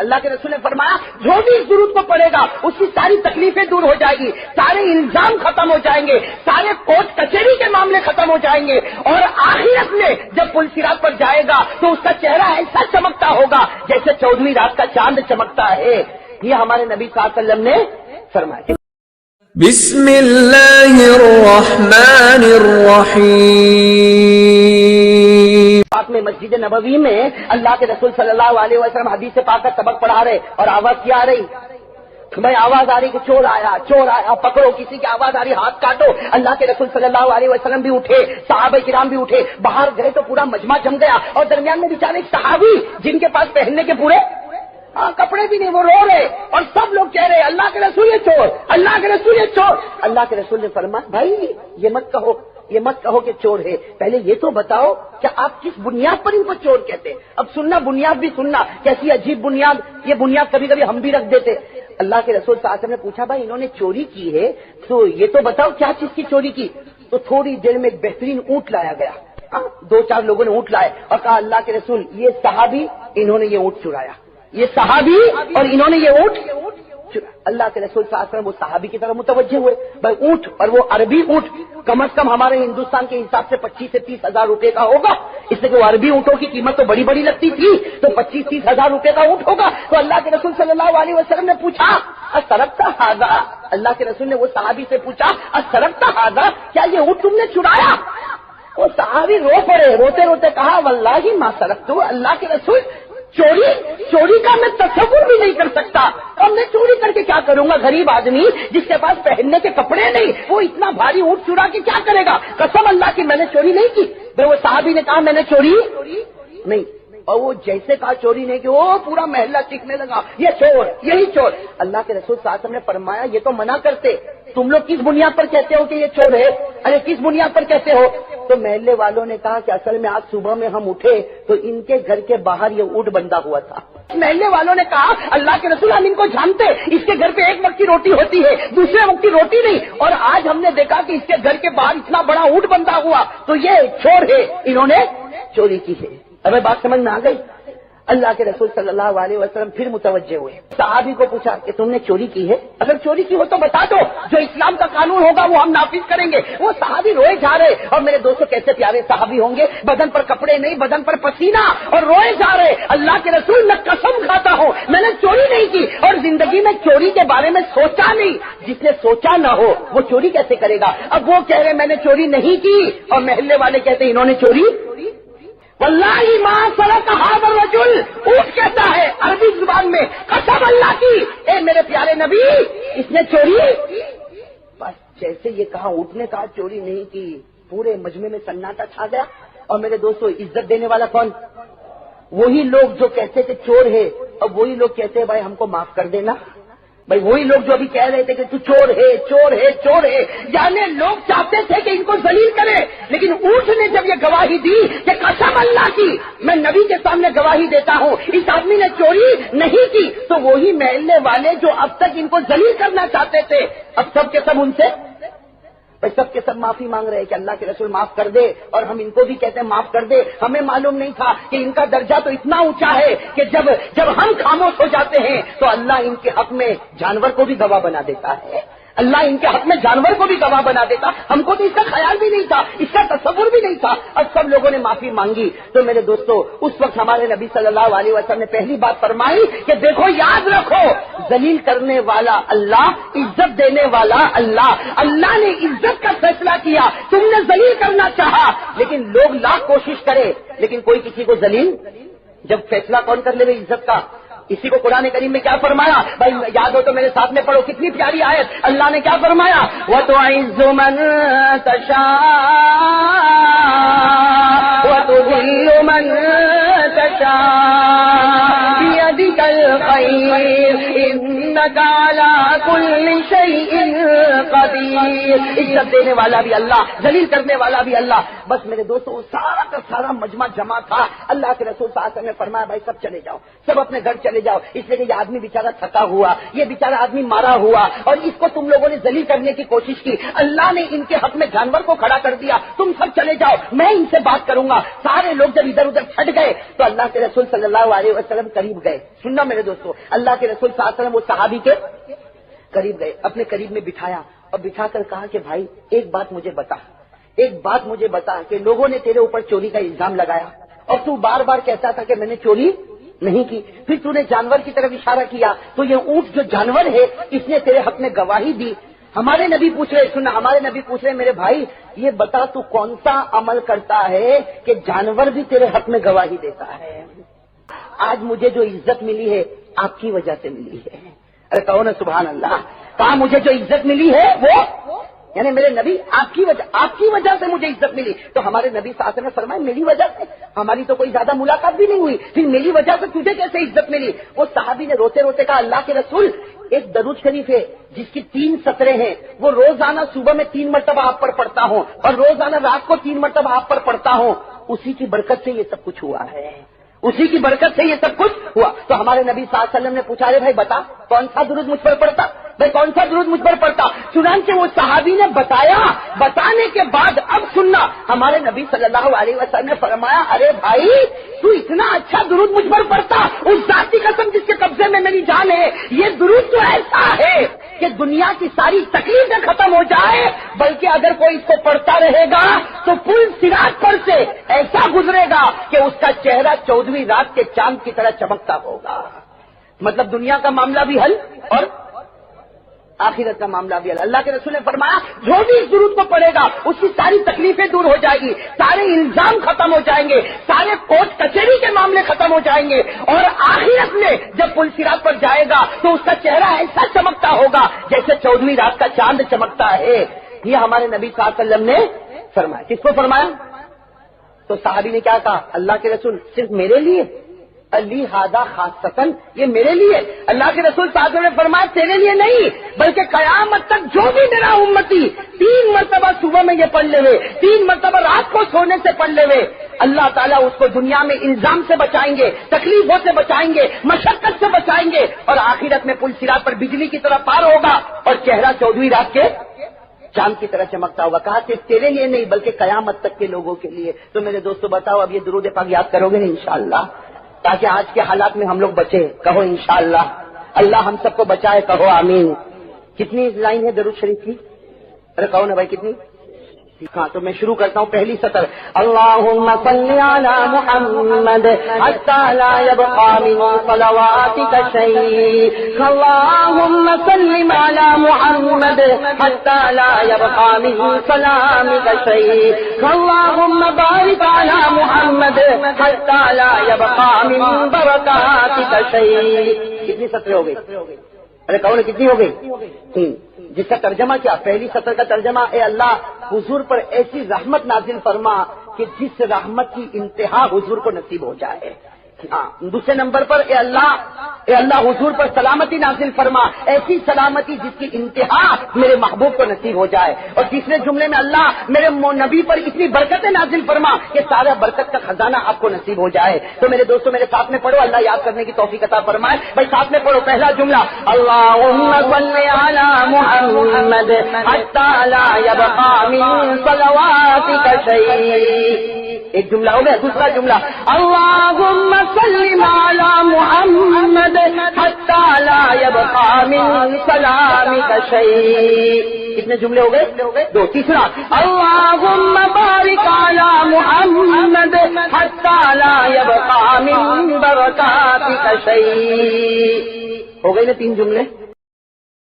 اللہ کے رسول نے فرمایا جو بھی اس درود کو پڑھے گا اس کی ساری تکلیفیں دور ہو جائے گی، سارے الزام ختم ہو جائیں گے، سارے کوٹ کچہری کے معاملے ختم ہو جائیں گے، اور آخرت میں جب پل صراط پر جائے گا تو اس کا چہرہ ایسا چمکتا ہوگا جیسے 14ویں رات کا چاند چمکتا ہے۔ یہ ہمارے نبی صلی اللہ علیہ وسلم نے فرمایا۔ بسم اللہ الرحمن الرحیم۔ پاک میں مسجد نبوی میں اللہ کے رسول صلی اللہ علیہ وسلم حدیث پاک کا سبق پڑھا رہے، اور آواز کیا آ رہی؟ بھائی آواز آ رہی کہ چور آیا، چور آیا، پکڑو، کسی کی آواز آ رہی ہاتھ کاٹو۔ اللہ کے رسول صلی اللہ علیہ وسلم بھی اٹھے، صحابہ کرام بھی اٹھے، باہر گئے تو پورا مجمع جم گیا، اور درمیان میں بیچارے ایک صحابی جن کے پاس پہننے کے پورے کپڑے بھی نہیں، وہ رو رہے، اور سب لوگ کہہ رہے اللہ کے رسول یہ چور، اللہ کے رسول یہ چور۔ اللہ کے رسول نے فرمایا بھائی یہ مت کہو کہ چور ہے، پہلے یہ تو بتاؤ کہ آپ کس بنیاد پر ان کو چور کہتے ہیں۔ اب سننا، بنیاد بھی سننا، کیسی عجیب بنیاد، یہ بنیاد کبھی کبھی ہم بھی رکھ دیتے۔ اللہ کے رسول صلی اللہ علیہ وسلم نے پوچھا بھائی انہوں نے چوری کی ہے تو یہ تو بتاؤ کیا چیز کی چوری کی؟ تو تھوڑی دیر میں ایک بہترین اونٹ لایا گیا، 2-4 لوگوں نے اونٹ لائے اور کہا اللہ کے رسول یہ صحابی انہوں نے یہ اونٹ چرایا، یہ صحابی اور انہوں نے یہ اونٹ چرایا۔ اللہ کے رسول صلی اللہ علیہ وسلم وہ صحابی کی طرف متوجہ ہوئے، بھائی اونٹ، اور وہ عربی اونٹ کم از کم ہمارے ہندوستان کے حساب سے 25 سے 30 ہزار روپے کا ہوگا، اس لیے کہ وہ عربی اونٹوں کی قیمت تو بڑی بڑی لگتی تھی، تو 25-30 ہزار روپے کا اونٹ ہوگا۔ تو اللہ کے رسول صلی اللہ علیہ وسلم نے پوچھا اسرقت ھذا، اللہ کے رسول نے وہ صحابی سے پوچھا اسرقت ھذا، کیا یہ اونٹ تم نے چرایا؟ وہ صحابی رو پڑے، روتے روتے کہا واللہ ما سرقت، اللہ کے رسول چوری کا میں تصور بھی نہیں کر سکتا، اور میں چوری کر کے کیا کروں گا؟ غریب آدمی جس کے پاس پہننے کے کپڑے نہیں، وہ اتنا بھاری اونٹ چرا کے کیا کرے گا؟ قسم اللہ کی میں نے چوری نہیں کی۔ پھر وہ صحابی نے کہا میں نے چوری نہیں، اور وہ جیسے کہا چوری نہیں کی، وہ پورا محلہ چیخنے لگا یہ چور، یہی چور۔ اللہ کے رسول صلی اللہ علیہ وسلم نے فرمایا یہ تو منع کرتے، تم لوگ کس بنیاد پر کہتے ہو کہ یہ چور ہے؟ ارے کس بنیاد پر کہتے ہو؟ تو محلے والوں نے کہا کہ اصل میں آج صبح میں ہم اٹھے تو ان کے گھر کے باہر یہ اونٹ بندھا ہوا تھا۔ محلے والوں نے کہا اللہ کے رسول ہم ان کو جانتے، اس کے گھر پہ ایک وقت کی روٹی ہوتی ہے، دوسرے وقت کی روٹی نہیں، اور آج ہم نے دیکھا کہ اس کے گھر کے باہر اتنا بڑا اونٹ بندھا ہوا، تو یہ چور ہے، انہوں نے چوری کی ہے۔ ابھی بات سمجھ میں آ گئی؟ اللہ کے رسول صلی اللہ علیہ وسلم پھر متوجہ ہوئے، صحابی کو پوچھا کہ تم نے چوری کی ہے؟ اگر چوری کی ہو تو بتا دو، جو اسلام کا قانون ہوگا وہ ہم نافذ کریں گے۔ وہ صحابی روئے جا رہے، اور میرے دوستوں کیسے پیارے صحابی ہوں گے، بدن پر کپڑے نہیں، بدن پر پسینہ، اور روئے جا رہے۔ اللہ کے رسول میں قسم کھاتا ہوں میں نے چوری نہیں کی، اور زندگی میں چوری کے بارے میں سوچا نہیں۔ جس نے سوچا نہ ہو وہ چوری کیسے کرے گا؟ اب وہ کہہ رہے میں نے چوری نہیں کی، اور محلے والے کہتے انہوں نے چوری۔ واللہ ما سرق ھذا الرجل، اونٹ کہتا ہے عربی زبان میں قسم اللہ کی اے میرے پیارے نبی اس نے چوری۔ بس جیسے یہ کہا اونٹ نے کہا چوری نہیں کی، پورے مجمع میں سناٹا چھا گیا۔ اور میرے دوستو عزت دینے والا کون؟ وہی لوگ جو کہتے تھے چور ہے، اب وہی لوگ کہتے ہیں بھائی ہم کو معاف کر دینا۔ بھائی وہی لوگ جو ابھی کہہ رہے تھے کہ تو چور ہے، چور ہے، چور ہے، یعنی لوگ چاہتے تھے کہ ان کو ذلیل کرے، لیکن اونٹ نے جب یہ گواہی دی کہ قسم اللہ کی میں نبی کے سامنے گواہی دیتا ہوں اس آدمی نے چوری نہیں کی، تو وہی محلے والے جو اب تک ان کو ذلیل کرنا چاہتے تھے اب سب کے سب ان سے سب کے سب معافی مانگ رہے کہ اللہ کے رسول معاف کر دے، اور ہم ان کو بھی کہتے ہیں معاف کر دے۔ ہمیں معلوم نہیں تھا کہ ان کا درجہ تو اتنا اونچا ہے کہ جب ہم خاموش ہو جاتے ہیں تو اللہ ان کے حق میں جانور کو بھی گواہ بنا دیتا ہے، اللہ ان کے حق میں جانور کو بھی گواہ بنا دیتا۔ ہم کو تو اس کا خیال بھی نہیں تھا، اس کا تصور بھی نہیں تھا، اب سب لوگوں نے معافی مانگی۔ تو میرے دوستو اس وقت ہمارے نبی صلی اللہ علیہ وسلم نے پہلی بات فرمائی کہ دیکھو یاد رکھو ذلیل کرنے والا اللہ، عزت دینے والا اللہ۔ اللہ نے عزت کا فیصلہ کیا، تم نے ذلیل کرنا چاہا، لیکن لوگ لاکھ کوشش کرے لیکن کوئی کسی کو ذلیل، جب فیصلہ کون کر لے عزت کا؟ اسی کو قرآن کریم میں کیا فرمایا؟ بھائی یاد ہو تو میرے ساتھ میں پڑھو، کتنی پیاری آیت، اللہ نے کیا فرمایا؟ وَتُعِزُّ مَن تَشَاءُ وَتُذِلُّ مَن تَشَاءُ بِيَدِكَ الْخَيْرُ انک علی کل شیء قدیر. عزت دینے والا بھی اللہ، ذلیل کرنے والا بھی اللہ. بس میرے دوستو سارا کا سارا مجمع جمع تھا. اللہ کے رسول صلی اللہ علیہ وسلم نے فرمایا بھائی سب چلے جاؤ، سب اپنے گھر چلے جاؤ، اس لیے کہ یہ آدمی بیچارہ تھکا ہوا، یہ بیچارہ آدمی مارا ہوا، اور اس کو تم لوگوں نے ذلیل کرنے کی کوشش کی، اللہ نے ان کے حق میں جانور کو کھڑا کر دیا، تم سب چلے جاؤ، میں ان سے بات کروں گا. سارے لوگ جب ادھر ادھر چھٹ گئے تو اللہ کے رسول صلی اللہ علیہ وسلم قریب گئے. سننا میرے دوستو، اللہ کے رسول صلی اللہ علیہ وسلم وہ صحابی کے قریب گئے، اپنے قریب میں بٹھایا اور بٹھا کر کہا کہ بھائی ایک بات مجھے بتا کہ لوگوں نے تیرے اوپر چوری کا الزام لگایا اور تو بار بار کہتا تھا کہ میں نے چوری نہیں کی، پھر تو نے جانور کی طرف اشارہ کیا تو یہ اونٹ جو جانور ہے اس نے تیرے حق میں گواہی دی. ہمارے نبی پوچھ رہے میرے بھائی یہ بتا تو کون سا عمل کرتا ہے کہ جانور بھی تیرے حق میں گواہی دیتا ہے؟ آج مجھے جو عزت ملی ہے آپ کی وجہ سے ملی ہے. ارے کہو نا سبحان اللہ. کہا مجھے جو عزت ملی ہے وہ یعنی میرے نبی آپ کی وجہ سے مجھے عزت ملی. تو ہمارے نبی صلی اللہ علیہ وسلم نے فرمایا میری وجہ سے؟ ہماری تو کوئی زیادہ ملاقات بھی نہیں ہوئی، پھر میری وجہ سے تجھے کیسے عزت ملی؟ وہ صحابی نے روتے روتے کہا اللہ کے رسول ایک درود شریف ہے جس کی 3 سطریں ہیں، وہ روزانہ صبح میں 3 مرتبہ آپ پر پڑھتا ہوں اور روزانہ رات کو 3 مرتبہ آپ پر پڑھتا ہوں، اسی کی برکت سے یہ سب کچھ ہوا ہے، اسی کی برکت سے یہ سب کچھ ہوا. تو ہمارے نبی صلی اللہ علیہ وسلم نے پوچھا رے بھائی بتا کون سا درود مجھ پر پڑتا، بھائی کون سا درود مجھ پر پڑتا؟ چنانچہ وہ صحابی نے بتایا. بتانے کے بعد اب سننا، ہمارے نبی صلی اللہ علیہ وسلم نے فرمایا ارے بھائی تو اتنا اچھا درود مجھ پر پڑتا، اس ذات کی قسم جس کے قبضے میں میری جان ہے، یہ درود تو ایسا ہے کہ دنیا کی ساری تکلیفیں ختم ہو جائے، بلکہ اگر کوئی اس کو پڑھتا رہے گا تو پل صراط پر سے ایسا گزرے گا کہ اس کا چہرہ 14ویں رات کے چاند کی طرح چمکتا ہوگا. مطلب دنیا کا معاملہ بھی حل اور آخرت کا معاملہ بھی حل. اللہ کے رسول نے فرمایا جو بھی اس درود کو پڑھے گا اس کی ساری تکلیفیں دور ہو جائے گی، سارے الزام ختم ہو جائیں گے، سارے کورٹ کچہری کے معاملے ختم ہو جائیں گے، اور آخرت میں جب پل صراط پر جائے گا تو اس کا چہرہ ایسا چمکتا ہوگا جیسے 14ویں رات کا چاند چمکتا ہے. یہ ہمارے نبی صلی اللہ علیہ وسلم نے فرمایا. کس کو فرمایا؟ تو صحابی نے کیا کہا اللہ کے رسول صرف میرے لیے؟ علی ہادہ خاصتاً یہ میرے لیے. اللہ کے رسول صلی اللہ علیہ وسلم نے فرمایا تیرے لیے نہیں بلکہ قیامت تک جو بھی میرا امتی 3 مرتبہ صبح میں یہ پڑھ لے ہوئے، 3 مرتبہ رات کو سونے سے پڑھ لے ہوئے، اللہ تعالیٰ اس کو دنیا میں الزام سے بچائیں گے، تکلیفوں سے بچائیں گے، مشقت سے بچائیں گے، اور آخرت میں پل صراط پر بجلی کی طرح پار ہوگا اور چہرہ 14ویں رات کے چاند کی طرح چمکتا ہوگا. کہا صرف تیرے لیے نہیں بلکہ قیامت تک کے لوگوں کے لیے. تو میرے دوستو بتاؤ اب یہ درود پاک یاد کرو گے نا انشاءاللہ، تاکہ آج کے حالات میں ہم لوگ بچے. کہو انشاءاللہ، اللہ ہم سب کو بچائے، کہو آمین. کتنی لائن ہے درود شریف کی؟ ارے کہو نا بھائی کتنی؟ ہاں تو میں شروع کرتا ہوں پہلی سطر. اللہم صلی علی محمد حتی لا یبقى من صلواتک شیء. اللہم صلی علی محمد حتی لا یبقى من سلامک شیء. اللہم بارک علی محمد حتی لا یبقى من برکاتک شیء. کتنی سطریں ہو گئی؟ ارے کہو نا کتنی ہو گئی؟ 3. جس کا ترجمہ کیا؟ پہلی سطر کا ترجمہ اے اللہ حضور پر ایسی رحمت نازل فرما کہ جس رحمت کی انتہا حضور کو نصیب ہو جائے. ہاں دوسرے نمبر پر اے اللہ حضور پر سلامتی نازل فرما، ایسی سلامتی جس کی انتہا میرے محبوب کو نصیب ہو جائے. اور تیسرے جملے میں اللہ میرے نبی پر اتنی برکتیں نازل فرما کہ سارا برکت کا خزانہ آپ کو نصیب ہو جائے. تو میرے دوستوں میرے ساتھ میں پڑھو، اللہ یاد کرنے کی توفیق عطا فرمائے. بھائی ساتھ میں پڑھو پہلا جملہ اللہم صلی علی محمد حتی لا یبقى من صلواتک شیء. ایک جملہ ہو گیا. دوسرا جملہ اللہم صلی علی محمد حتی لا یبقى من سلامک شیء. کتنے جملے ہو گئے؟ 2. تیسرا اللہم بارک علی محمد حتی لا یبقى من برکاتک شیء. ہو گئے نا 3 جملے.